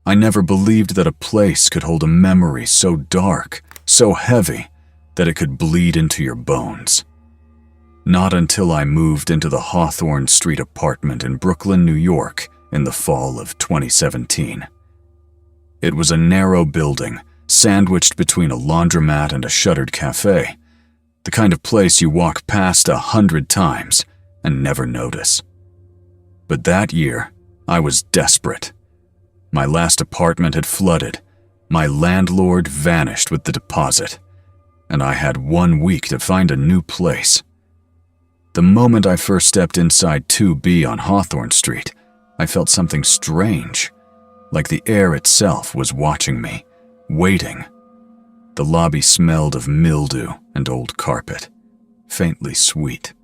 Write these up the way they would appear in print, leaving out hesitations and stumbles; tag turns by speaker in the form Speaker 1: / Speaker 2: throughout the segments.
Speaker 1: I never believed that a place could hold a memory so dark, so heavy, that it could bleed into your bones. Not until I moved into the Hawthorne Street apartment in Brooklyn, New York in the fall of 2017. It was a narrow building, sandwiched between a laundromat and a shuttered cafe, the kind of place you walk past 100 times and never notice. But that year, I was desperate. My last apartment had flooded, my landlord vanished with the deposit, and I had 1 week to find a new place. The moment I first stepped inside 2B on Hawthorne Street, I felt something strange, like the air itself was watching me, waiting. The lobby smelled of mildew and old carpet, faintly sweet,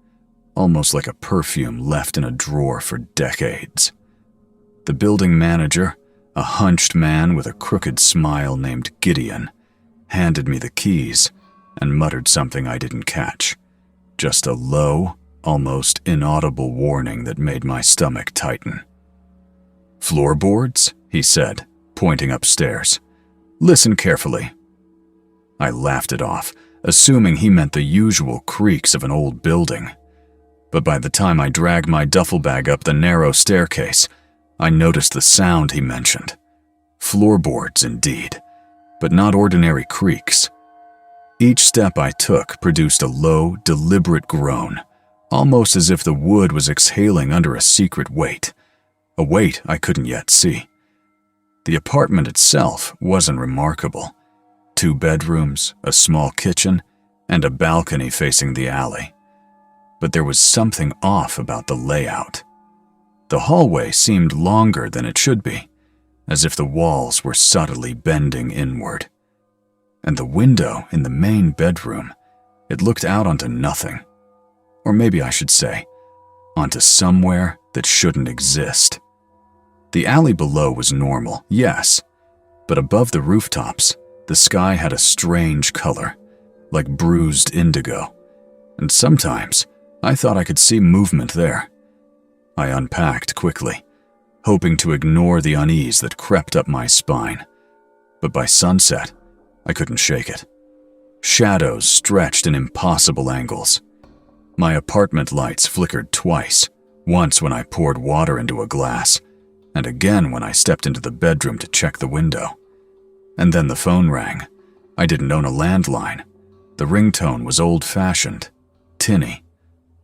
Speaker 1: almost like a perfume left in a drawer for decades. The building manager, a hunched man with a crooked smile named Gideon, handed me the keys and muttered something I didn't catch. Just a low, almost inaudible warning that made my stomach tighten. "Floorboards?" he said, pointing upstairs. "Listen carefully." I laughed it off, assuming he meant the usual creaks of an old building. But by the time I dragged my duffel bag up the narrow staircase, I noticed the sound he mentioned. Floorboards indeed, but not ordinary creaks. Each step I took produced a low, deliberate groan, almost as if the wood was exhaling under a secret weight, a weight I couldn't yet see. The apartment itself wasn't remarkable. 2 bedrooms, a small kitchen, and a balcony facing the alley. But there was something off about the layout. The hallway seemed longer than it should be, as if the walls were subtly bending inward. And the window in the main bedroom, it looked out onto nothing. Or maybe I should say, onto somewhere that shouldn't exist. The alley below was normal, yes, but above the rooftops, the sky had a strange color, like bruised indigo, and sometimes I thought I could see movement there. I unpacked quickly, hoping to ignore the unease that crept up my spine, but by sunset, I couldn't shake it. Shadows stretched in impossible angles. My apartment lights flickered twice, once when I poured water into a glass, and again when I stepped into the bedroom to check the window. And then the phone rang. I didn't own a landline. The ringtone was old-fashioned, tinny,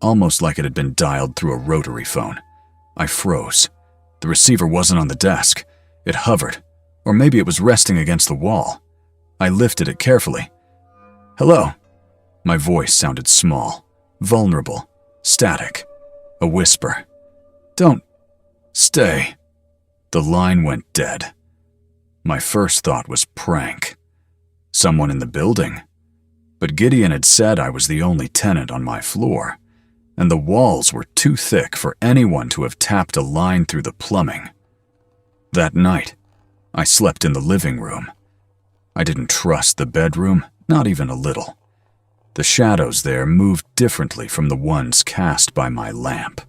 Speaker 1: almost like it had been dialed through a rotary phone. I froze. The receiver wasn't on the desk. It hovered, or maybe it was resting against the wall. I lifted it carefully. "Hello." My voice sounded small, vulnerable, static, a whisper. "Don't stay." The line went dead. My first thought was prank. Someone in the building. But Gideon had said I was the only tenant on my floor, and the walls were too thick for anyone to have tapped a line through the plumbing. That night, I slept in the living room. I didn't trust the bedroom, not even a little. The shadows there moved differently from the ones cast by my lamp.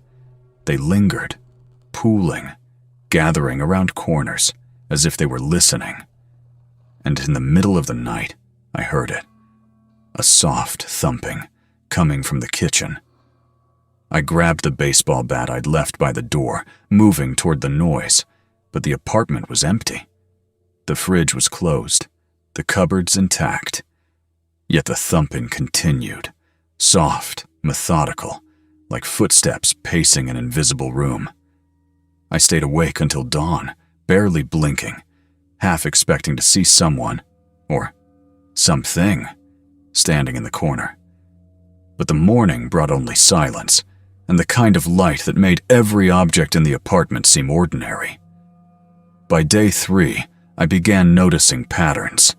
Speaker 1: They lingered, pooling, gathering around corners, as if they were listening. And in the middle of the night, I heard it. A soft thumping, coming from the kitchen. I grabbed the baseball bat I'd left by the door, moving toward the noise, but the apartment was empty. The fridge was closed, the cupboards intact. Yet the thumping continued, soft, methodical, like footsteps pacing an invisible room. I stayed awake until dawn, barely blinking, half expecting to see someone, or something, standing in the corner. But the morning brought only silence, and the kind of light that made every object in the apartment seem ordinary. By day 3, I began noticing patterns.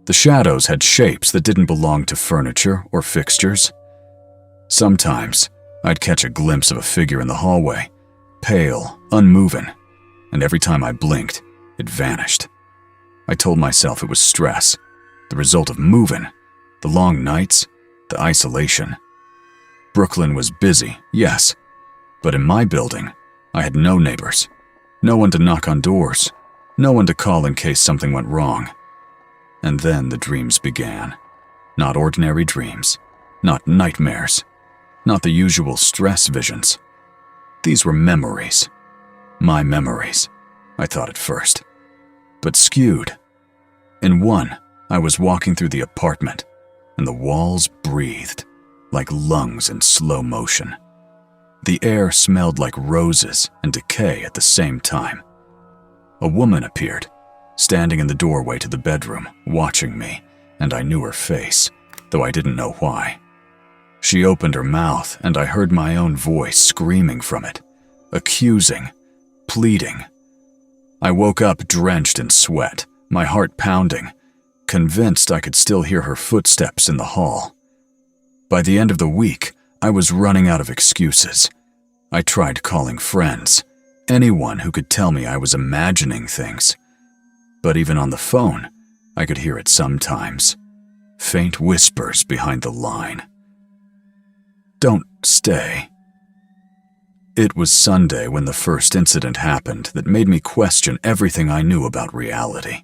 Speaker 1: The shadows had shapes that didn't belong to furniture or fixtures. Sometimes, I'd catch a glimpse of a figure in the hallway, pale, unmoving, and every time I blinked, it vanished. I told myself it was stress, the result of moving, the long nights, the isolation. Brooklyn was busy, yes, but in my building, I had no neighbors, no one to knock on doors, No one to call in case something went wrong. And then the dreams began. Not ordinary dreams, not nightmares, not the usual stress visions. These were memories. My memories, I thought at first, but skewed. In one, I was walking through the apartment, and the walls breathed like lungs in slow motion. The air smelled like roses and decay at the same time. A woman appeared, standing in the doorway to the bedroom, watching me, and I knew her face, though I didn't know why. She opened her mouth, and I heard my own voice screaming from it, accusing, pleading. I woke up drenched in sweat, my heart pounding, convinced I could still hear her footsteps in the hall. By the end of the week, I was running out of excuses. I tried calling friends, anyone who could tell me I was imagining things. But even on the phone, I could hear it sometimes. Faint whispers behind the line. Don't stay. It was Sunday when the first incident happened that made me question everything I knew about reality.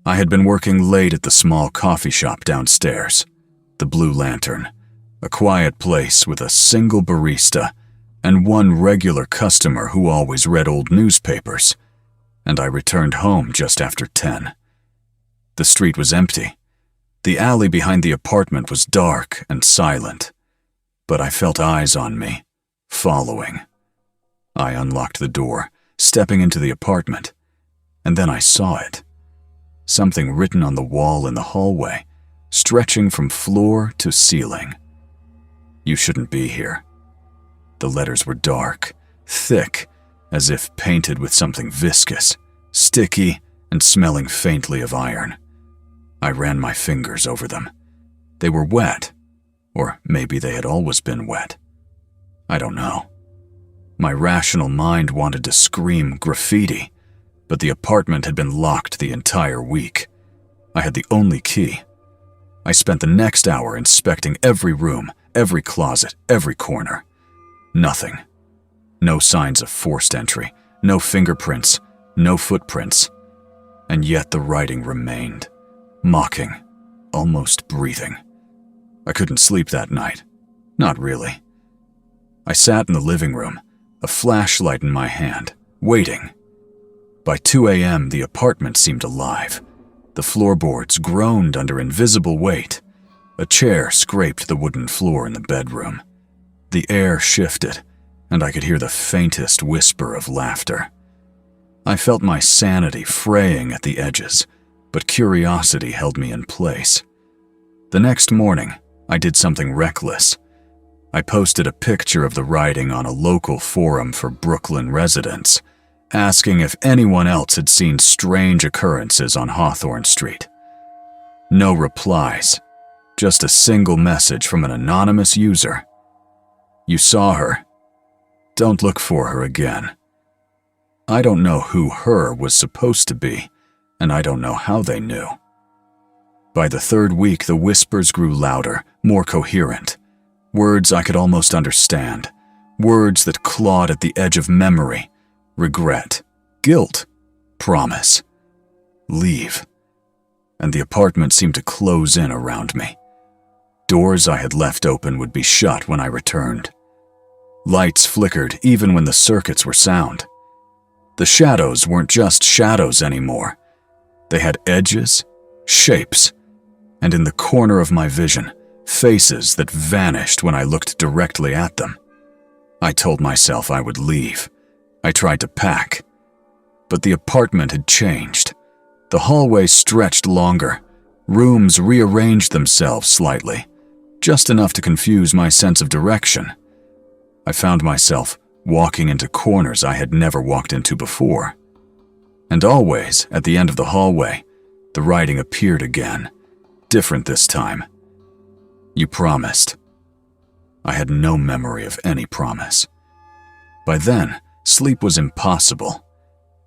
Speaker 1: I had been working late at the small coffee shop downstairs, the Blue Lantern, a quiet place with a single barista and one regular customer who always read old newspapers, and I returned home just after 10. The street was empty. The alley behind the apartment was dark and silent, but I felt eyes on me, following. I unlocked the door, stepping into the apartment, and then I saw it. Something written on the wall in the hallway, stretching from floor to ceiling. You shouldn't be here. The letters were dark, thick, as if painted with something viscous, sticky, and smelling faintly of iron. I ran my fingers over them. They were wet, or maybe they had always been wet. I don't know. My rational mind wanted to scream graffiti, but the apartment had been locked the entire week. I had the only key. I spent the next hour inspecting every room, every closet, every corner. Nothing. No signs of forced entry, no fingerprints, no footprints. And yet the writing remained, mocking, almost breathing. I couldn't sleep that night. Not really. I sat in the living room, a flashlight in my hand, waiting. By 2 a.m., the apartment seemed alive. The floorboards groaned under invisible weight. A chair scraped the wooden floor in the bedroom. The air shifted, and I could hear the faintest whisper of laughter. I felt my sanity fraying at the edges, but curiosity held me in place. The next morning, I did something reckless. I posted a picture of the writing on a local forum for Brooklyn residents, asking if anyone else had seen strange occurrences on Hawthorne Street. No replies, just a single message from an anonymous user. You saw her. Don't look for her again. I don't know who her was supposed to be, and I don't know how they knew. By the third week, the whispers grew louder, more coherent. Words I could almost understand. Words that clawed at the edge of memory. Regret, guilt, promise, leave. And the apartment seemed to close in around me. Doors I had left open would be shut when I returned. Lights flickered even when the circuits were sound. The shadows weren't just shadows anymore. They had edges, shapes, and in the corner of my vision, faces that vanished when I looked directly at them. I told myself I would leave. I tried to pack. But the apartment had changed. The hallway stretched longer. Rooms rearranged themselves slightly, just enough to confuse my sense of direction. I found myself walking into corners I had never walked into before. And always, at the end of the hallway, the writing appeared again, different this time. You promised. I had no memory of any promise. By then, sleep was impossible.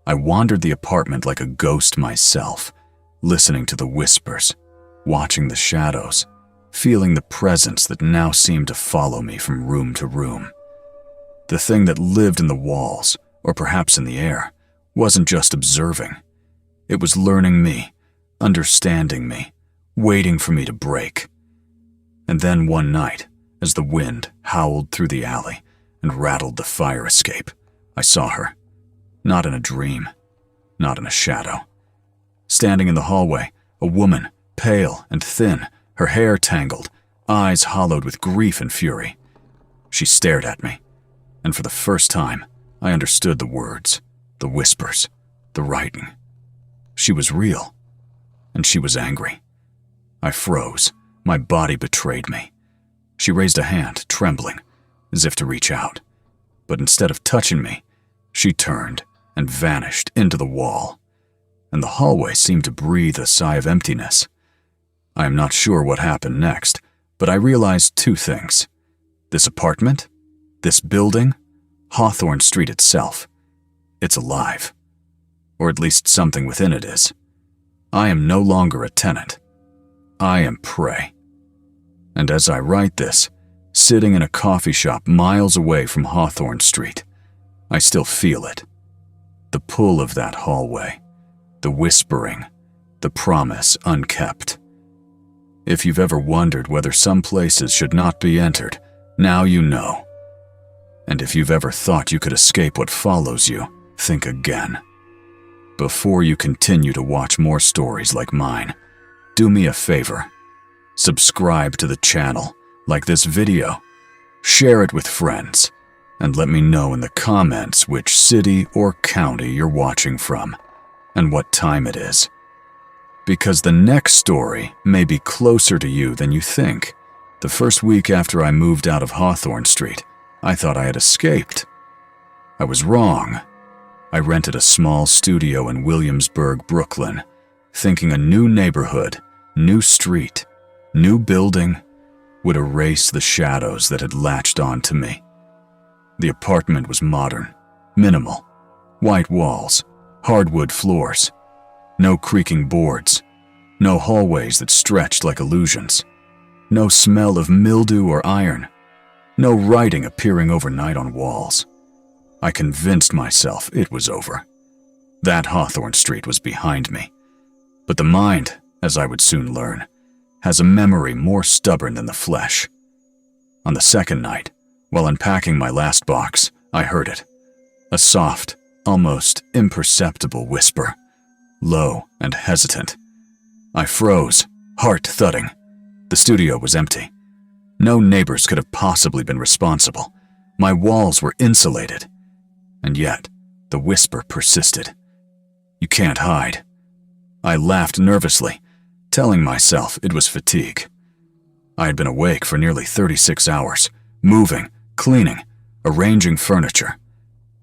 Speaker 1: I wandered the apartment like a ghost myself, listening to the whispers, watching the shadows, feeling the presence that now seemed to follow me from room to room. The thing that lived in the walls, or perhaps in the air, wasn't just observing. It was learning me, understanding me, waiting for me to break. And then one night, as the wind howled through the alley and rattled the fire escape, I saw her. Not in a dream, not in a shadow. Standing in the hallway, a woman, pale and thin, her hair tangled, eyes hollowed with grief and fury. She stared at me, and for the first time, I understood the words, the whispers, the writing. She was real, and she was angry. I froze. My body betrayed me. She raised a hand, trembling, as if to reach out. But instead of touching me, she turned and vanished into the wall, and the hallway seemed to breathe a sigh of emptiness. I am not sure what happened next, but I realized two things. This apartment, this building, Hawthorne Street itself, it's alive. Or at least something within it is. I am no longer a tenant. I am prey. And as I write this, sitting in a coffee shop miles away from Hawthorne Street, I still feel it. The pull of that hallway, the whispering, the promise unkept. If you've ever wondered whether some places should not be entered, now you know. And if you've ever thought you could escape what follows you, think again. Before you continue to watch more stories like mine, do me a favor. Subscribe to the channel, like this video, share it with friends, and let me know in the comments which city or county you're watching from, and what time it is. Because the next story may be closer to you than you think. The first week after I moved out of Hawthorne Street, I thought I had escaped. I was wrong. I rented a small studio in Williamsburg, Brooklyn, thinking a new neighborhood, new street, new building would erase the shadows that had latched on to me. The apartment was modern, minimal, white walls, hardwood floors, no creaking boards, no hallways that stretched like illusions, no smell of mildew or iron, no writing appearing overnight on walls. I convinced myself it was over. That Hawthorne Street was behind me. But the mind, as I would soon learn, has a memory more stubborn than the flesh. On the second night, while unpacking my last box, I heard it. A soft, almost imperceptible whisper, low and hesitant. I froze, heart thudding. The studio was empty. No neighbors could have possibly been responsible. My walls were insulated. And yet, the whisper persisted. You can't hide. I laughed nervously, telling myself it was fatigue. I had been awake for nearly 36 hours, moving, cleaning, arranging furniture.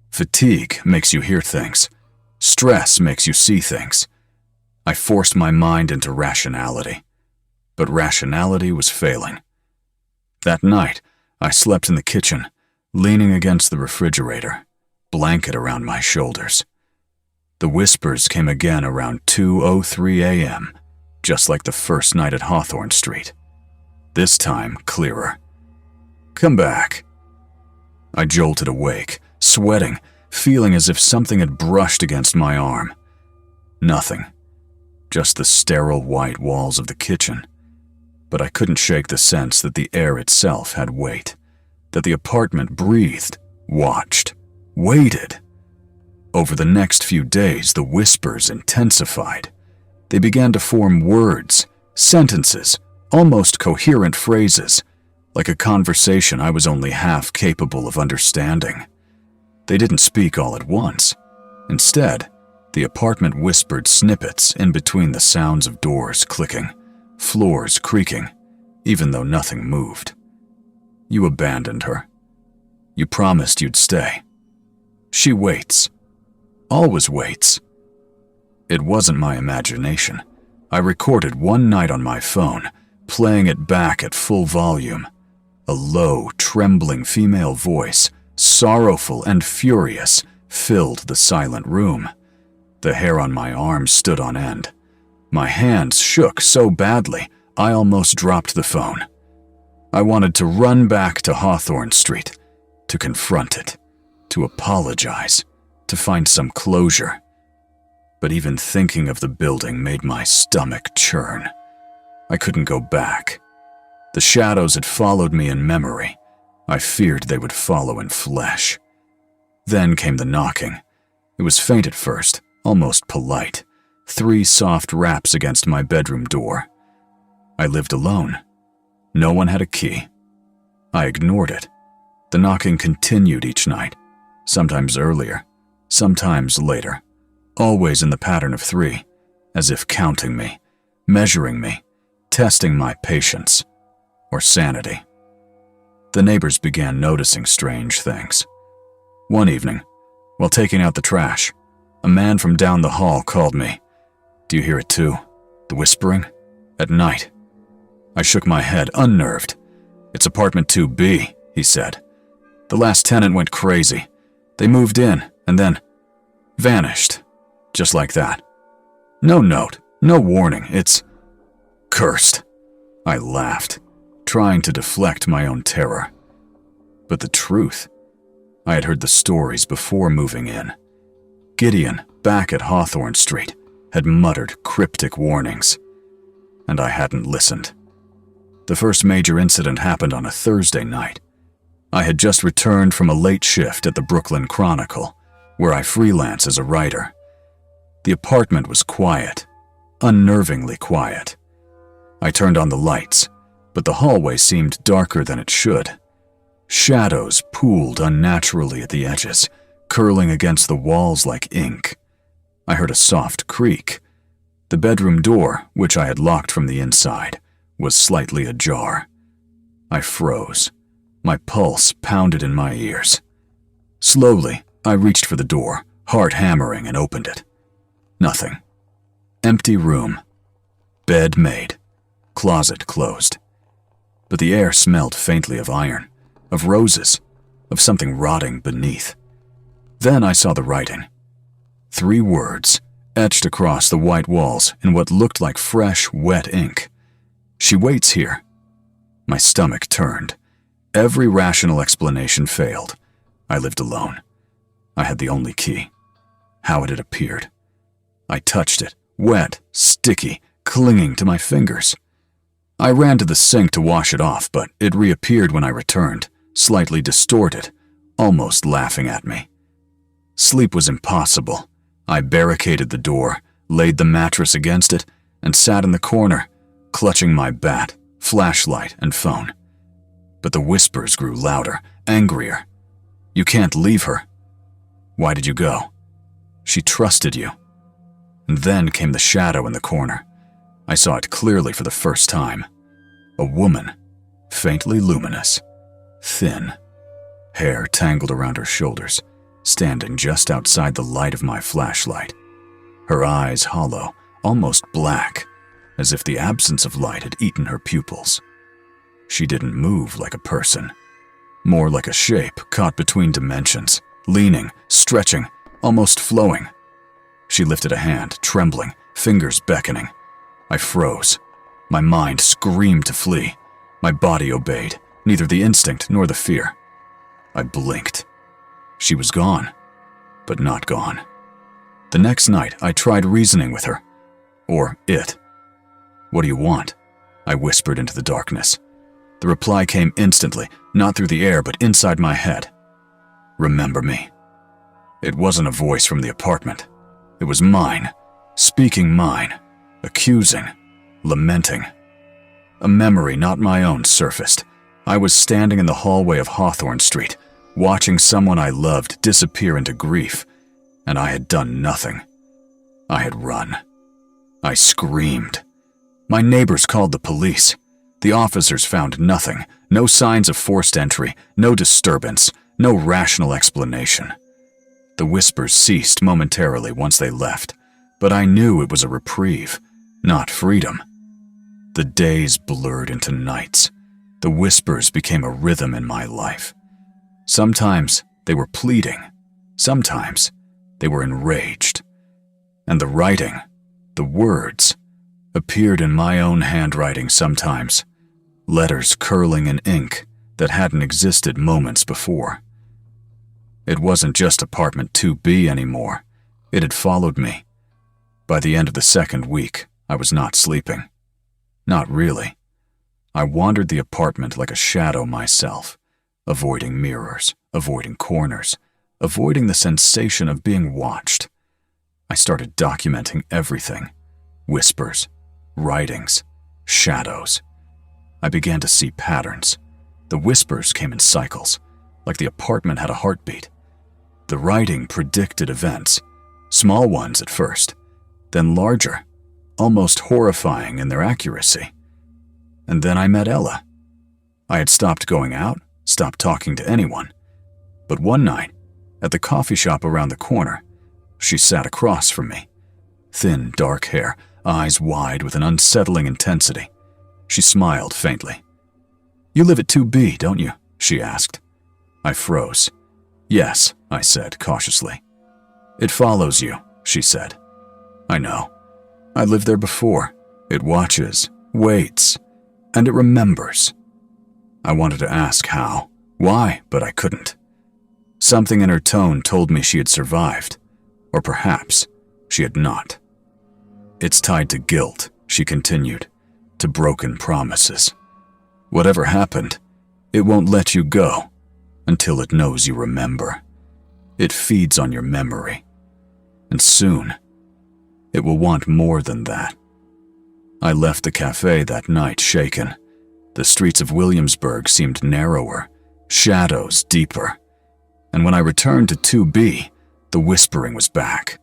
Speaker 1: Fatigue makes you hear things. Stress makes you see things. I forced my mind into rationality, but rationality was failing. That night, I slept in the kitchen, leaning against the refrigerator, blanket around my shoulders. The whispers came again around 2:03 a.m., just like the first night at Hawthorne Street. This time, clearer. Come back. I jolted awake, sweating, feeling as if something had brushed against my arm. Nothing. Just the sterile white walls of the kitchen. But I couldn't shake the sense that the air itself had weight, that the apartment breathed, watched, waited. Over the next few days, the whispers intensified. They began to form words, sentences, almost coherent phrases, like a conversation I was only half capable of understanding. They didn't speak all at once. Instead, the apartment whispered snippets in between the sounds of doors clicking, floors creaking, even though nothing moved. You abandoned her. You promised you'd stay. She waits. Always waits. It wasn't my imagination. I recorded one night on my phone, playing it back at full volume. A low, trembling female voice, sorrowful and furious, filled the silent room. The hair on my arms stood on end. My hands shook so badly, I almost dropped the phone. I wanted to run back to Hawthorne Street, to confront it, to apologize, to find some closure. but even thinking of the building made my stomach churn. I couldn't go back. The shadows had followed me in memory. I feared they would follow in flesh. Then came the knocking. It was faint at first, almost polite. 3 soft raps against my bedroom door. I lived alone. No one had a key. I ignored it. The knocking continued each night, sometimes earlier, sometimes later, always in the pattern of 3, as if counting me, measuring me, testing my patience or sanity. The neighbors began noticing strange things. One evening, while taking out the trash, a man from down the hall called me. "Do you hear it too? The whispering? At night?" I shook my head, unnerved. "It's apartment 2B, he said. "The last tenant went crazy. They moved in and then vanished. Just like that. No note, no warning. It's cursed." I laughed, trying to deflect my own terror. But the truth, I had heard the stories before moving in. Gideon, back at Hawthorne Street, had muttered cryptic warnings, and I hadn't listened. The first major incident happened on a Thursday night. I had just returned from a late shift at the Brooklyn Chronicle, where I freelance as a writer. The apartment was quiet, unnervingly quiet. I turned on the lights, but the hallway seemed darker than it should. Shadows pooled unnaturally at the edges, curling against the walls like ink. I heard a soft creak. The bedroom door, which I had locked from the inside, was slightly ajar. I froze. My pulse pounded in my ears. Slowly, I reached for the door, heart hammering, and opened it. Nothing. Empty room. Bed made. Closet closed. But the air smelled faintly of iron, of roses, of something rotting beneath. Then I saw the writing. 3 words, etched across the white walls in what looked like fresh, wet ink. "She waits here." My stomach turned. Every rational explanation failed. I lived alone. I had the only key. How had it appeared? I touched it, wet, sticky, clinging to my fingers. I ran to the sink to wash it off, but it reappeared when I returned, slightly distorted, almost laughing at me. Sleep was impossible. I barricaded the door, laid the mattress against it, and sat in the corner, clutching my bat, flashlight, and phone. But the whispers grew louder, angrier. "You can't leave her." "Why did you go?" "She trusted you." And then came the shadow in the corner. I saw it clearly for the first time. A woman, faintly luminous, thin, hair tangled around her shoulders, standing just outside the light of my flashlight. Her eyes hollow, almost black, as if the absence of light had eaten her pupils. She didn't move like a person, more like a shape caught between dimensions, leaning, stretching, almost flowing. She lifted a hand, trembling, fingers beckoning. I froze. My mind screamed to flee. My body obeyed, neither the instinct nor the fear. I blinked. She was gone, but not gone. The next night, I tried reasoning with her. Or it. "What do you want?" I whispered into the darkness. The reply came instantly, not through the air, but inside my head. "Remember me." It wasn't a voice from the apartment. It was mine, speaking mine, accusing, lamenting. A memory not my own surfaced. I was standing in the hallway of Hawthorne Street, watching someone I loved disappear into grief, and I had done nothing. I had run. I screamed. My neighbors called the police. The officers found nothing, no signs of forced entry, no disturbance, no rational explanation. The whispers ceased momentarily once they left, but I knew it was a reprieve, not freedom. The days blurred into nights. The whispers became a rhythm in my life. Sometimes they were pleading. Sometimes they were enraged. And the writing, the words, appeared in my own handwriting sometimes, letters curling in ink that hadn't existed moments before. It wasn't just apartment 2B anymore. It had followed me. By the end of the second week, I was not sleeping. Not really. I wandered the apartment like a shadow myself, avoiding mirrors, avoiding corners, avoiding the sensation of being watched. I started documenting everything: whispers, writings, shadows. I began to see patterns. The whispers came in cycles, like the apartment had a heartbeat. The writing predicted events, small ones at first, then larger, almost horrifying in their accuracy. And then I met Ella. I had stopped going out, stopped talking to anyone. But one night, at the coffee shop around the corner, she sat across from me. Thin, dark hair, eyes wide with an unsettling intensity. She smiled faintly. "You live at 2B, don't you?" she asked. I froze. "Yes," I said cautiously. "It follows you," she said. "I know. I lived there before. It watches, waits, and it remembers." I wanted to ask how, why, but I couldn't. Something in her tone told me she had survived, or perhaps she had not. "It's tied to guilt," she continued, "to broken promises. Whatever happened, it won't let you go until it knows you remember. It feeds on your memory. And soon, it will want more than that." I left the cafe that night shaken. The streets of Williamsburg seemed narrower, shadows deeper. And when I returned to 2B, the whispering was back.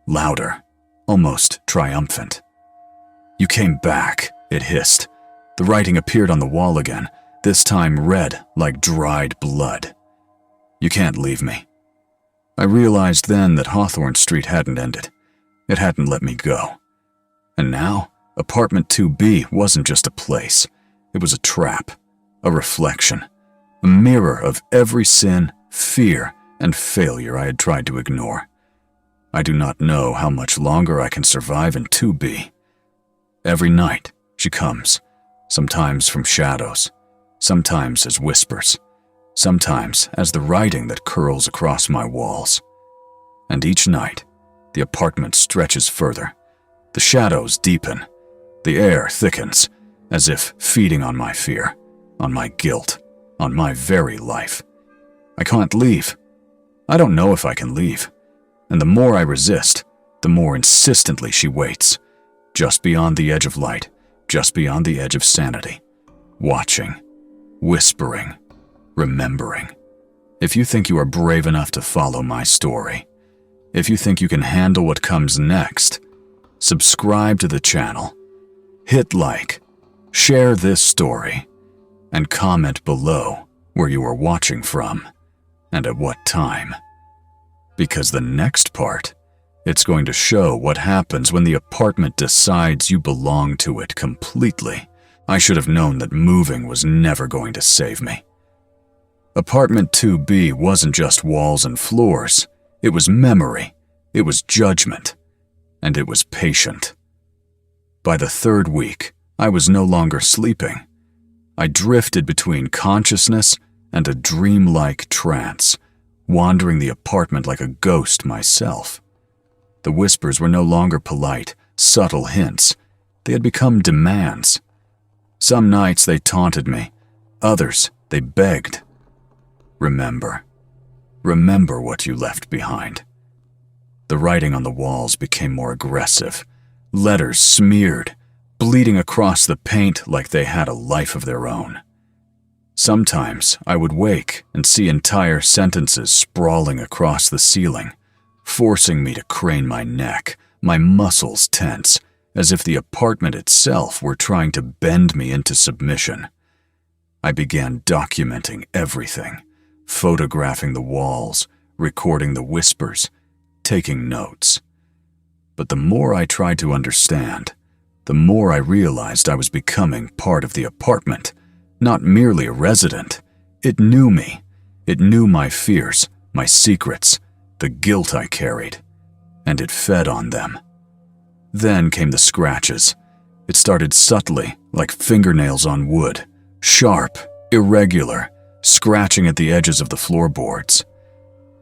Speaker 1: Louder, almost triumphant. "You came back," it hissed. The writing appeared on the wall again, this time red like dried blood. "You can't leave me." I realized then that Hawthorne Street hadn't ended. It hadn't let me go. And now, apartment 2B wasn't just a place. It was a trap, a reflection, a mirror of every sin, fear, and failure I had tried to ignore. I do not know how much longer I can survive in 2B. Every night, she comes, sometimes from shadows, sometimes as whispers, sometimes as the writing that curls across my walls. And each night, the apartment stretches further. The shadows deepen. The air thickens, as if feeding on my fear, on my guilt, on my very life. I can't leave. I don't know if I can leave. And the more I resist, the more insistently she waits, just beyond the edge of light, just beyond the edge of sanity, watching, whispering, remembering. If you think you are brave enough to follow my story, if you think you can handle what comes next, subscribe to the channel, hit like, share this story, and comment below where you are watching from and at what time. Because the next part, it's going to show what happens when the apartment decides you belong to it completely. I should have known that moving was never going to save me. Apartment 2B wasn't just walls and floors. It was memory, it was judgment, and it was patient. By the third week, I was no longer sleeping. I drifted between consciousness and a dreamlike trance, wandering the apartment like a ghost myself. The whispers were no longer polite, subtle hints. They had become demands. Some nights they taunted me, others they begged. Remember. Remember what you left behind. The writing on the walls became more aggressive. Letters smeared, bleeding across the paint like they had a life of their own. Sometimes I would wake and see entire sentences sprawling across the ceiling, forcing me to crane my neck, my muscles tense, as if the apartment itself were trying to bend me into submission. I began documenting everything, photographing the walls, recording the whispers, taking notes. But the more I tried to understand, the more I realized I was becoming part of the apartment, not merely a resident. It knew me. It knew my fears, my secrets, the guilt I carried, and it fed on them. Then came the scratches. It started subtly, like fingernails on wood, sharp, irregular, scratching at the edges of the floorboards.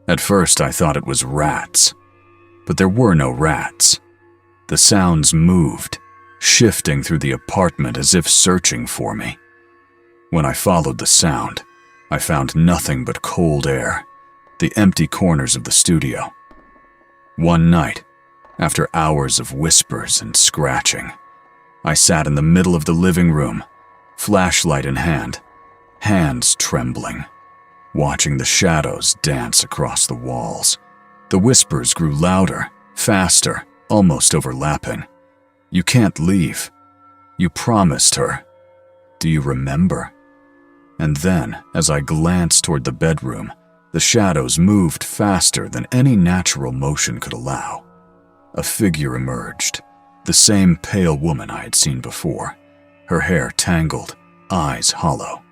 Speaker 1: At first I thought it was rats, but there were no rats. The sounds moved, shifting through the apartment as if searching for me. When I followed the sound, I found nothing but cold air, the empty corners of the studio. One night, after hours of whispers and scratching, I sat in the middle of the living room, flashlight in hand, hands trembling, watching the shadows dance across the walls. The whispers grew louder, faster, almost overlapping. "You can't leave. You promised her. Do you remember?" And then, as I glanced toward the bedroom, the shadows moved faster than any natural motion could allow. A figure emerged, the same pale woman I had seen before, her hair tangled, eyes hollow,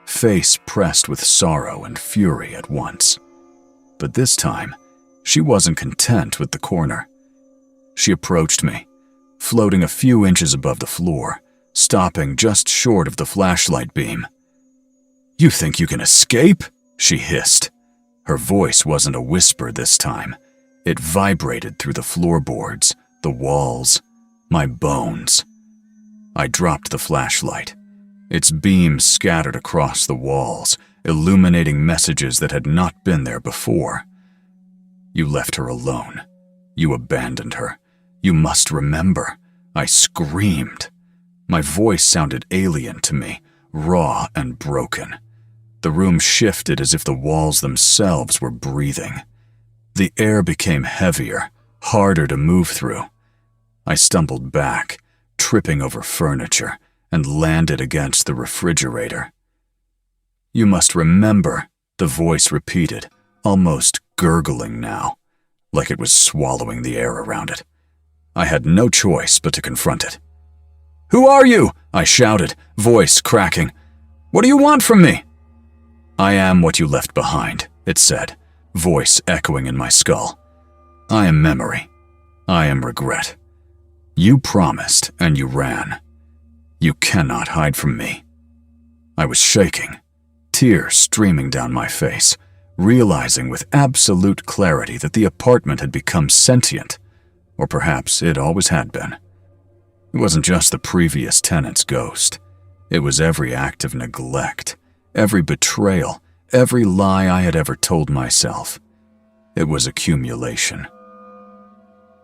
Speaker 1: face pressed with sorrow and fury at once. But this time, she wasn't content with the corner. She approached me, floating a few inches above the floor, stopping just short of the flashlight beam. "You think you can escape?" she hissed. Her voice wasn't a whisper this time. It vibrated through the floorboards, the walls, my bones. I dropped the flashlight. Its beam scattered across the walls, illuminating messages that had not been there before. "You left her alone. You abandoned her. You must remember." I screamed. My voice sounded alien to me, raw and broken. The room shifted as if the walls themselves were breathing. The air became heavier, harder to move through. I stumbled back, tripping over furniture, and landed against the refrigerator. "You must remember," the voice repeated, almost gurgling now, like it was swallowing the air around it. I had no choice but to confront it. "Who are you?" I shouted, voice cracking. "What do you want from me?" "I am what you left behind," it said, voice echoing in my skull. "I am memory. I am regret. You promised and you ran. You cannot hide from me." I was shaking, tears streaming down my face, realizing with absolute clarity that the apartment had become sentient, or perhaps it always had been. It wasn't just the previous tenant's ghost. It was every act of neglect, every betrayal, every lie I had ever told myself. It was accumulation.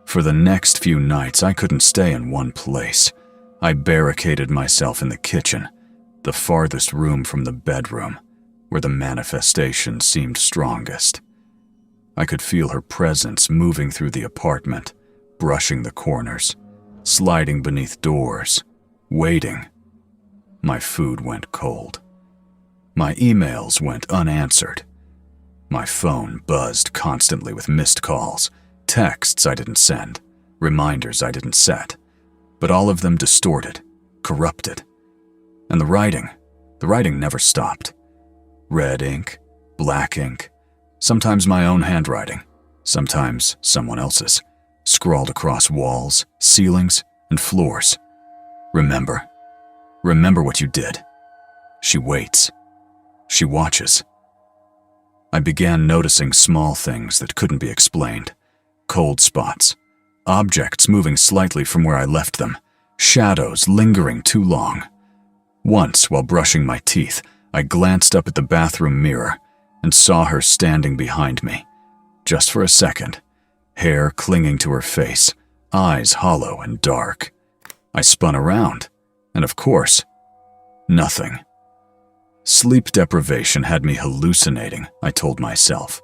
Speaker 1: For the next few nights, I couldn't stay in one place. I barricaded myself in the kitchen, the farthest room from the bedroom, where the manifestation seemed strongest. I could feel her presence moving through the apartment, brushing the corners, sliding beneath doors, waiting. My food went cold. My emails went unanswered. My phone buzzed constantly with missed calls, texts I didn't send, reminders I didn't set, but all of them distorted, corrupted. And the writing never stopped. Red ink, black ink, sometimes my own handwriting, sometimes someone else's, scrawled across walls, ceilings, and floors. "Remember. Remember what you did. She waits. She watches." I began noticing small things that couldn't be explained. Cold spots, objects moving slightly from where I left them, shadows lingering too long. Once, while brushing my teeth, I glanced up at the bathroom mirror and saw her standing behind me. Just for a second, hair clinging to her face, eyes hollow and dark. I spun around, and of course, nothing. Sleep deprivation had me hallucinating, I told myself.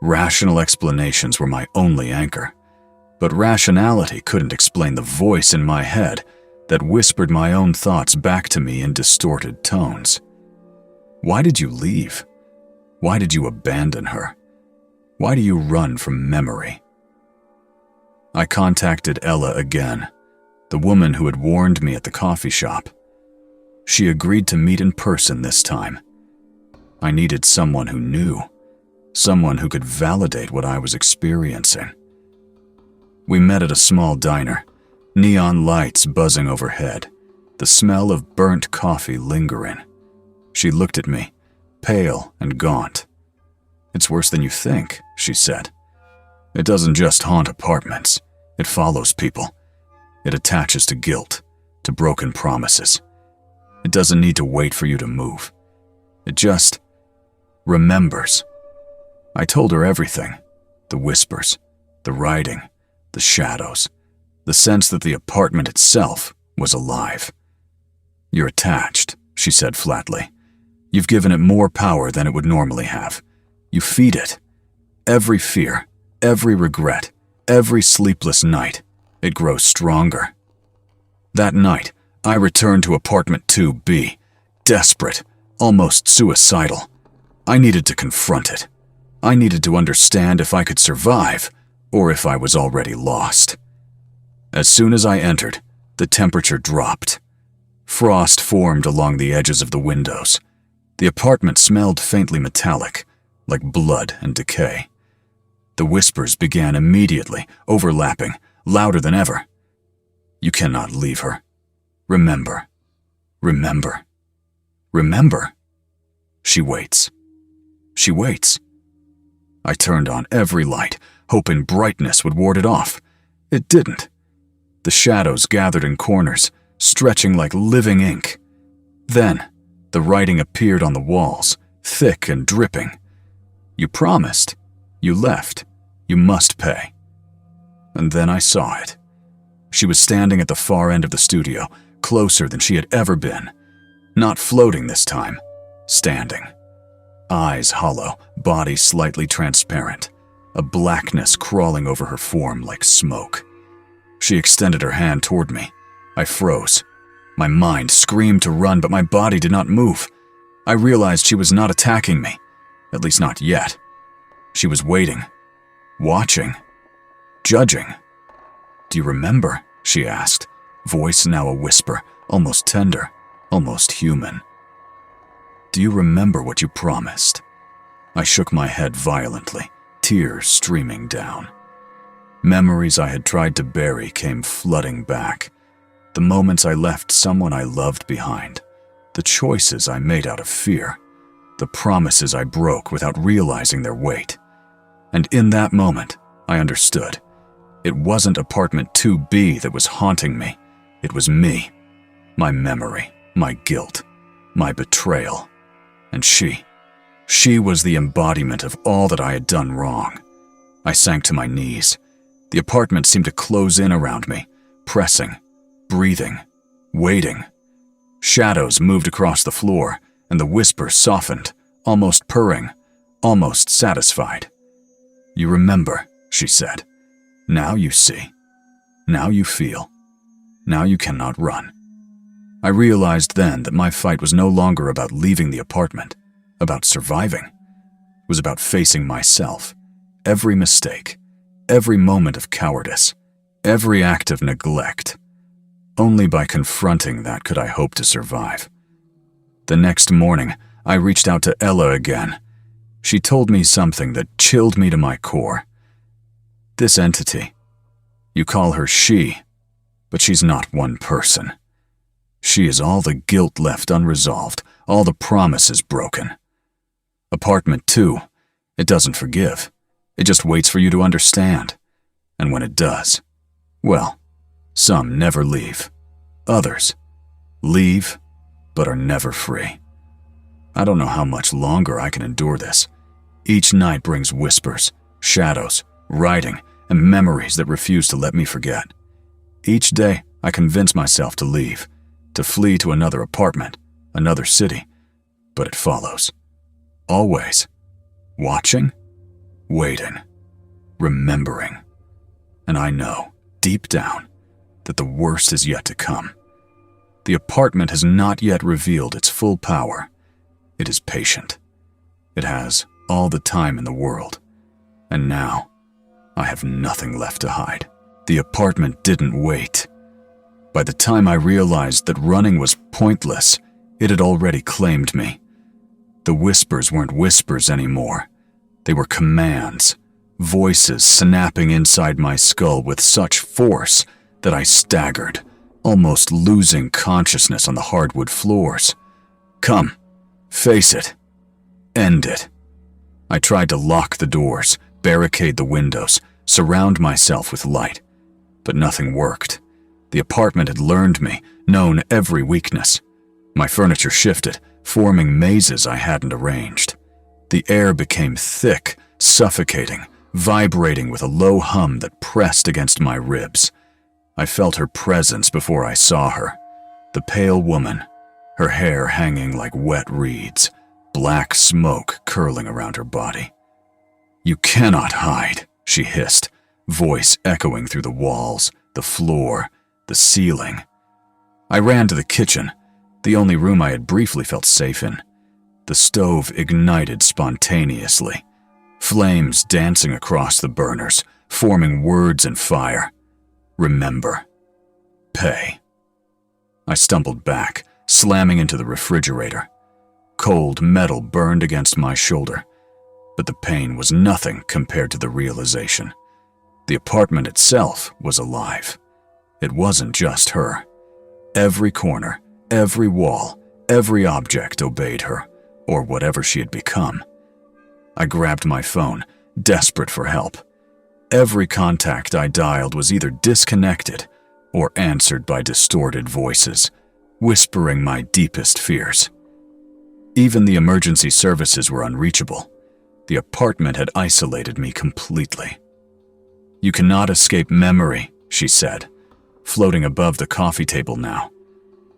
Speaker 1: Rational explanations were my only anchor. But rationality couldn't explain the voice in my head that whispered my own thoughts back to me in distorted tones. Why did you leave? Why did you abandon her? Why do you run from memory? I contacted Ella again, the woman who had warned me at the coffee shop. She agreed to meet in person this time. I needed someone who knew, someone who could validate what I was experiencing. We met at a small diner, neon lights buzzing overhead, the smell of burnt coffee lingering. She looked at me, pale and gaunt. "It's worse than you think," she said. "It doesn't just haunt apartments. It follows people. It attaches to guilt, to broken promises. It doesn't need to wait for you to move. It just remembers. I told her everything. The whispers, the writing, the shadows, the sense that the apartment itself was alive. "You're attached," she said flatly. "You've given it more power than it would normally have. You feed it. Every fear, every regret, every sleepless night, it grows stronger." That night, I returned to apartment 2B, desperate, almost suicidal. I needed to confront it. I needed to understand if I could survive or if I was already lost. As soon as I entered, the temperature dropped. Frost formed along the edges of the windows. The apartment smelled faintly metallic, like blood and decay. The whispers began immediately, overlapping, louder than ever. "You cannot leave her. Remember. Remember. Remember." She waits. She waits. I turned on every light, hoping brightness would ward it off. It didn't. The shadows gathered in corners, stretching like living ink. Then, the writing appeared on the walls, thick and dripping. "You promised. You left. You must pay." And then I saw it. She was standing at the far end of the studio, closer than she had ever been. Not floating this time, standing. Eyes hollow, body slightly transparent, a blackness crawling over her form like smoke. She extended her hand toward me. I froze. My mind screamed to run, but my body did not move. I realized she was not attacking me, at least not yet. She was waiting, watching, judging. "Do you remember?" she asked, voice now a whisper, almost tender, almost human. "Do you remember what you promised?" I shook my head violently, tears streaming down. Memories I had tried to bury came flooding back. The moments I left someone I loved behind. The choices I made out of fear. The promises I broke without realizing their weight. And in that moment, I understood. It wasn't apartment 2B that was haunting me. It was me. My memory, my guilt, my betrayal. And she was the embodiment of all that I had done wrong. I sank to my knees. The apartment seemed to close in around me, pressing, breathing, waiting. Shadows moved across the floor, and the whisper softened, almost purring, almost satisfied. "You remember," she said. "Now you see. Now you feel. Now you cannot run." I realized then that my fight was no longer about leaving the apartment, about surviving. It was about facing myself, every mistake, every moment of cowardice, every act of neglect. Only by confronting that could I hope to survive. The next morning, I reached out to Ella again. She told me something that chilled me to my core. "This entity, you call her she, but she's not one person. She is all the guilt left unresolved, all the promises broken. Apartment 2, it doesn't forgive. It just waits for you to understand. And when it does, well, some never leave. Others leave, but are never free. I don't know how much longer I can endure this. Each night brings whispers, shadows, writing, and memories that refuse to let me forget. Each day, I convince myself to leave, to flee to another apartment, another city, but it follows. Always. Watching, waiting, remembering. And I know, deep down, that the worst is yet to come. The apartment has not yet revealed its full power. It is patient. It has all the time in the world. And now, I have nothing left to hide. The apartment didn't wait. By the time I realized that running was pointless, it had already claimed me. The whispers weren't whispers anymore. They were commands, voices snapping inside my skull with such force that I staggered, almost losing consciousness on the hardwood floors. Come, face it. End it. I tried to lock the doors, barricade the windows, surround myself with light, but nothing worked. The apartment had learned me, known every weakness. My furniture shifted, forming mazes I hadn't arranged. The air became thick, suffocating, vibrating with a low hum that pressed against my ribs. I felt her presence before I saw her. The pale woman, her hair hanging like wet reeds, black smoke curling around her body. "You cannot hide," she hissed, voice echoing through the walls, the floor, the ceiling. I ran to the kitchen, the only room I had briefly felt safe in. The stove ignited spontaneously, flames dancing across the burners, forming words in fire. Remember. Pay. I stumbled back, slamming into the refrigerator. Cold metal burned against my shoulder, but the pain was nothing compared to the realization. The apartment itself was alive. It wasn't just her. Every corner, every wall, every object obeyed her, or whatever she had become. I grabbed my phone, desperate for help. Every contact I dialed was either disconnected or answered by distorted voices, whispering my deepest fears. Even the emergency services were unreachable. The apartment had isolated me completely. "You cannot escape memory," she said, floating above the coffee table now.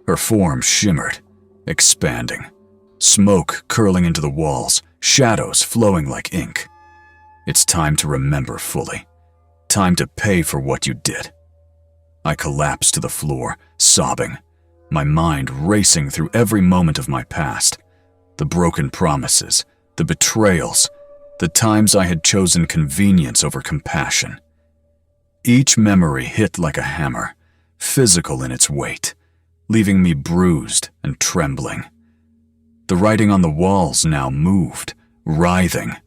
Speaker 1: Her form shimmered, expanding, smoke curling into the walls, shadows flowing like ink. "It's time to remember fully. Time to pay for what you did." I collapsed to the floor, sobbing, my mind racing through every moment of my past. The broken promises, the betrayals, the times I had chosen convenience over compassion. Each memory hit like a hammer, physical in its weight, leaving me bruised and trembling. The writing on the walls now moved, writhing,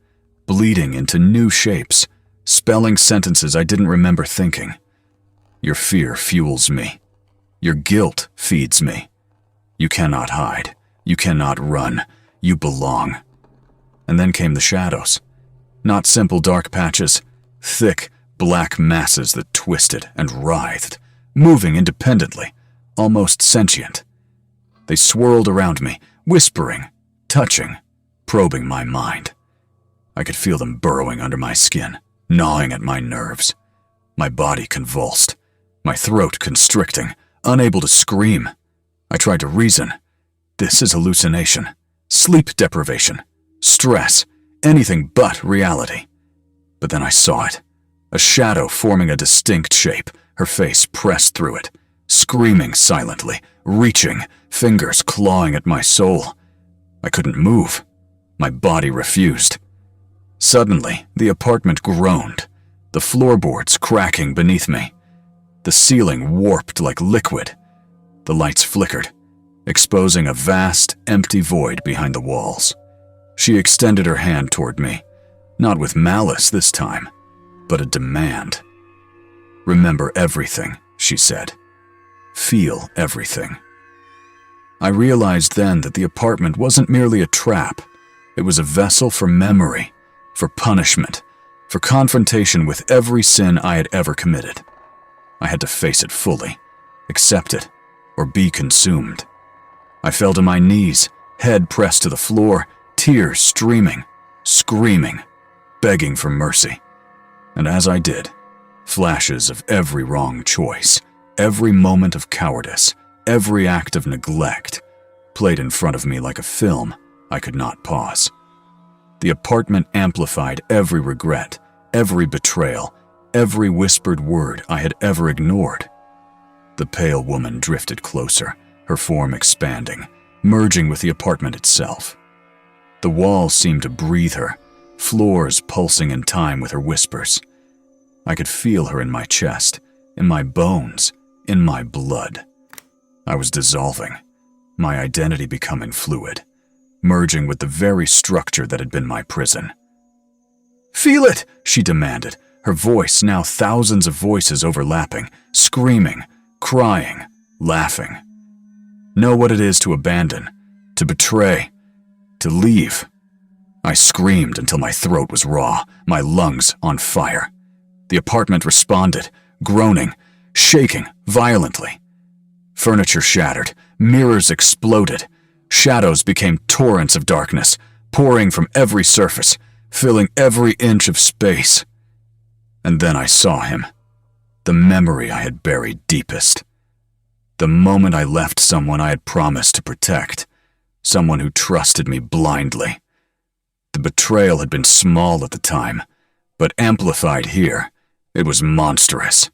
Speaker 1: bleeding into new shapes, spelling sentences I didn't remember thinking. "Your fear fuels me. Your guilt feeds me. You cannot hide. You cannot run. You belong." And then came the shadows. Not simple dark patches, thick, black masses that twisted and writhed, moving independently, almost sentient. They swirled around me, whispering, touching, probing my mind. I could feel them burrowing under my skin, gnawing at my nerves. My body convulsed, my throat constricting, unable to scream. I tried to reason. This is hallucination, sleep deprivation, stress, anything but reality. But then I saw it, a shadow forming a distinct shape, her face pressed through it, screaming silently, reaching, fingers clawing at my soul. I couldn't move. My body refused. Suddenly, the apartment groaned, the floorboards cracking beneath me. The ceiling warped like liquid. The lights flickered, exposing a vast, empty void behind the walls. She extended her hand toward me, not with malice this time, but a demand. "Remember everything," she said. "Feel everything." I realized then that the apartment wasn't merely a trap. It was a vessel for memory, for punishment, for confrontation with every sin I had ever committed. I had to face it fully, accept it, or be consumed. I fell to my knees, head pressed to the floor, tears streaming, screaming, begging for mercy. And as I did, flashes of every wrong choice, every moment of cowardice, every act of neglect, played in front of me like a film I could not pause. The apartment amplified every regret, every betrayal, every whispered word I had ever ignored. The pale woman drifted closer, her form expanding, merging with the apartment itself. The walls seemed to breathe her, floors pulsing in time with her whispers. I could feel her in my chest, in my bones, in my blood. I was dissolving, my identity becoming fluid, merging with the very structure that had been my prison. "Feel it!" she demanded, her voice now thousands of voices overlapping, screaming, crying, laughing. "Know what it is to abandon, to betray, to leave." I screamed until my throat was raw, my lungs on fire. The apartment responded, groaning, shaking, violently. Furniture shattered, mirrors exploded, shadows became torrents of darkness, pouring from every surface, filling every inch of space. And then I saw him, the memory I had buried deepest. The moment I left someone I had promised to protect, someone who trusted me blindly. The betrayal had been small at the time, but amplified here, it was monstrous.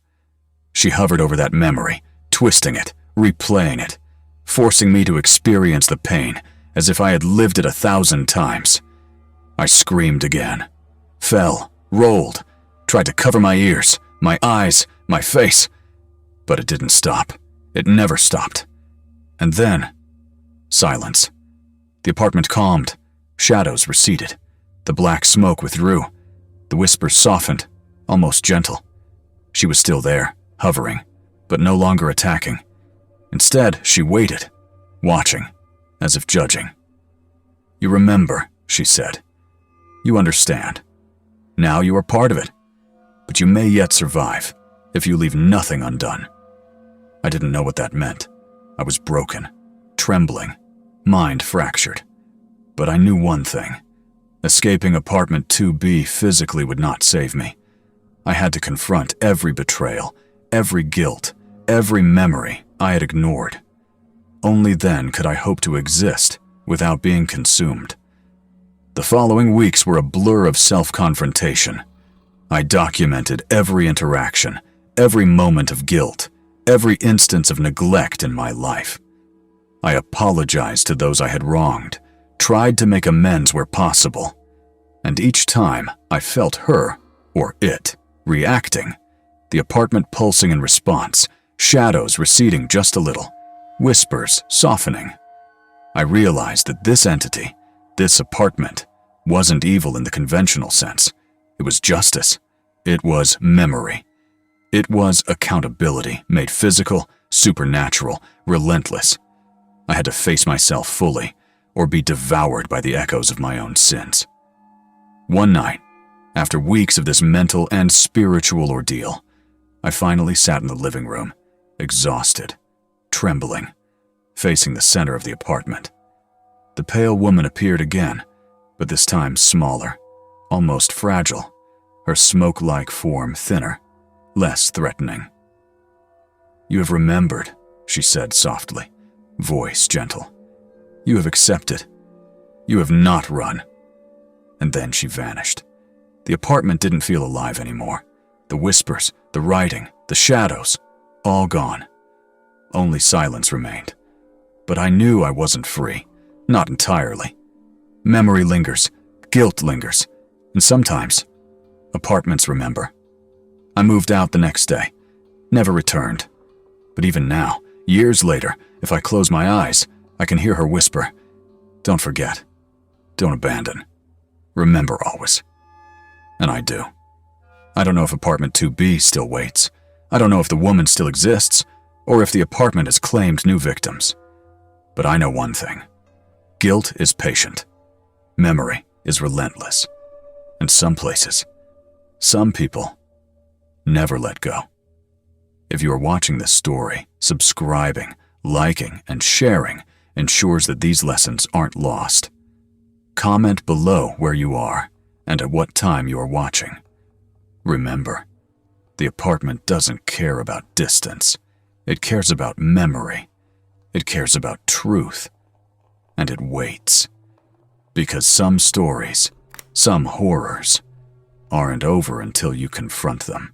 Speaker 1: She hovered over that memory, twisting it, replaying it, forcing me to experience the pain as if I had lived it 1,000 times. I screamed again, fell, rolled, tried to cover my ears, my eyes, my face, but it didn't stop. It never stopped. And then, silence. The apartment calmed, shadows receded, the black smoke withdrew, the whispers softened, almost gentle. She was still there, hovering, but no longer attacking. Instead, she waited, watching, as if judging. "You remember," she said. "You understand. Now you are part of it. But you may yet survive, if you leave nothing undone." I didn't know what that meant. I was broken, trembling, mind fractured. But I knew one thing. Escaping apartment 2B physically would not save me. I had to confront every betrayal, every guilt, every memory I had ignored. Only then could I hope to exist without being consumed. The following weeks were a blur of self-confrontation. I documented every interaction, every moment of guilt, every instance of neglect in my life. I apologized to those I had wronged, tried to make amends where possible, and each time I felt her, or it, reacting, the apartment pulsing in response, shadows receding just a little, whispers softening. I realized that this entity, this apartment, wasn't evil in the conventional sense. It was justice. It was memory. It was accountability, made physical, supernatural, relentless. I had to face myself fully, or be devoured by the echoes of my own sins. One night, after weeks of this mental and spiritual ordeal, I finally sat in the living room, exhausted, trembling, facing the center of the apartment. The pale woman appeared again, but this time smaller, almost fragile, her smoke-like form thinner, less threatening. "You have remembered," she said softly, voice gentle. "You have accepted. You have not run." And then she vanished. The apartment didn't feel alive anymore. The whispers, the writing, the shadows, all gone. Only silence remained. But I knew I wasn't free, not entirely. Memory lingers, guilt lingers, and sometimes apartments remember. I moved out the next day, never returned. But even now, years later, if I close my eyes, I can hear her whisper, "Don't forget. Don't abandon. Remember always." And I do. I don't know if apartment 2B still waits. I don't know if the woman still exists, or if the apartment has claimed new victims. But I know one thing. Guilt is patient. Memory is relentless. And some places, some people, never let go. If you are watching this story, subscribing, liking, and sharing ensures that these lessons aren't lost. Comment below where you are and at what time you are watching. Remember, the apartment doesn't care about distance. It cares about memory. It cares about truth. And it waits. Because some stories, some horrors, aren't over until you confront them.